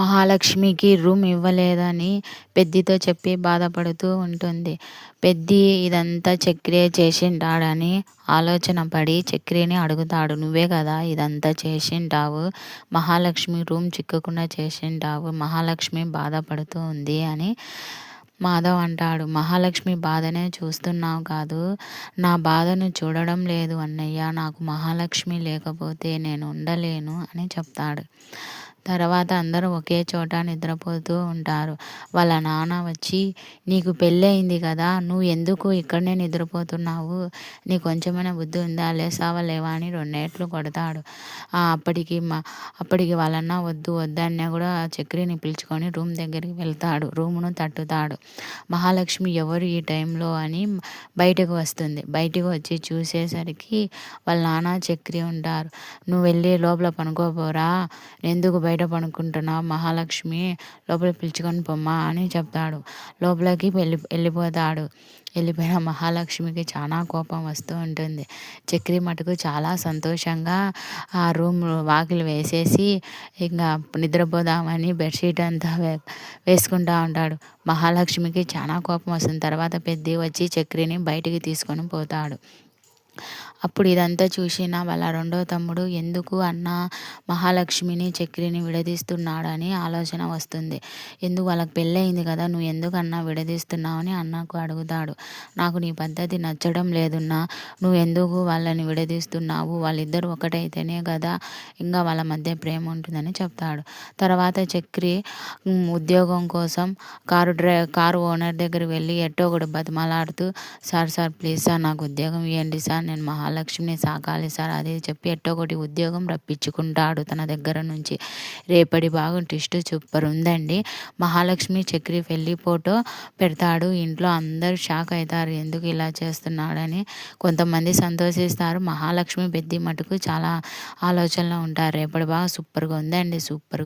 మహాలక్ష్మికి రూమ్ ఇవ్వలేదని పెద్దితో చెప్పి బాధపడుతూ ఉంటుంది. పెద్ది ఇదంతా చక్రియే చేసింటాడని ఆలోచన పడి చక్రిని అడుగుతాడు. నువ్వే కదా ఇదంతా చేసింటావు, మహాలక్ష్మి రూమ్ చిక్కకుండా చేసింటావు, మహాలక్ష్మి బాధపడుతూ ఉంది అని మాధవ్ అంటాడు. మహాలక్ష్మి బాధనే చూస్తున్నావు కాదు, నా బాధను చూడడం లేదు అన్నయ్య. నాకు మహాలక్ష్మి లేకపోతే నేను ఉండలేను అని చెప్తాడు. తర్వాత అందరూ ఒకే చోట నిద్రపోతూ ఉంటారు. వాళ్ళ నాన్న వచ్చి, నీకు పెళ్ళి అయింది కదా, నువ్వు ఎందుకు ఇక్కడనే నిద్రపోతున్నావు, నీకు కొంచెమైనా బుద్ధి ఉందా, లేసావా లేవా అని రెండేట్లు కొడతాడు. అప్పటికి వాళ్ళన్న వద్దు వద్దన్న కూడా చక్రిని పిలుచుకొని రూమ్ దగ్గరికి వెళ్తాడు. రూమును తట్టుతాడు. మహాలక్ష్మి ఎవరు ఈ టైంలో అని బయటకు వస్తుంది. బయటకు వచ్చి చూసేసరికి వాళ్ళ నాన్న చక్రి ఉంటారు. నువ్వు వెళ్ళి లోపల పనుకోపోరా, ఎందుకు బయట పనుకుంటున్నావు, మహాలక్ష్మి లోపల పిలుచుకొని పొమ్మా అని చెప్తాడు. లోపలికి వెళ్ళిపోతాడు. వెళ్ళిపోయిన మహాలక్ష్మికి చాలా కోపం వస్తూ ఉంటుంది. చక్రి మటుకు చాలా సంతోషంగా ఆ రూమ్ వాకిలి వేసేసి ఇంకా నిద్రపోదామని బెడ్షీట్ అంతా వేసుకుంటా ఉంటాడు. మహాలక్ష్మికి చాలా కోపం వస్తుంది. తర్వాత పెద్ద వచ్చి చక్రిని బయటికి తీసుకొని పోతాడు. అప్పుడు ఇదంతా చూసిన వాళ్ళ రెండో తమ్ముడు ఎందుకు అన్న మహాలక్ష్మిని చక్రిని విడదీస్తున్నాడని ఆలోచన వస్తుంది. ఎందుకు వాళ్ళకి పెళ్ళయింది కదా, నువ్వు ఎందుకు అన్న విడదీస్తున్నావు అని అన్నకు అడుగుతాడు. నాకు నీ పద్ధతి నచ్చడం లేదున్నా, నువ్వు ఎందుకు వాళ్ళని విడదీస్తున్నావు, వాళ్ళిద్దరు ఒకటైతేనే కదా ఇంకా వాళ్ళ మధ్య ప్రేమ ఉంటుందని చెప్తాడు. తర్వాత చక్రి ఉద్యోగం కోసం కారు ఓనర్ దగ్గర వెళ్ళి ఎట్టో కూడా బతిమలాడుతూ, సార్ ప్లీజ్ సార్ నాకు ఉద్యోగం ఇవ్వండి సార్, నేను మహాలక్ష్మిని సాకాలి సార్ అది చెప్పి ఎట్టో ఒకటి ఉద్యోగం రప్పించుకుంటాడు తన దగ్గర నుంచి. రేపటి భాగం ట్విస్ట్ సూపర్ ఉందండి. మహాలక్ష్మి చక్రి పెళ్లి ఫోటో పెడతాడు. ఇంట్లో అందరూ షాక్ అవుతారు, ఎందుకు ఇలా చేస్తున్నాడని. కొంతమంది సంతోషిస్తారు. మహాలక్ష్మి పెద్ద మటుకు చాలా ఆలోచనలో ఉంటారు. రేపటి భాగం సూపర్గా ఉందండి, సూపర్.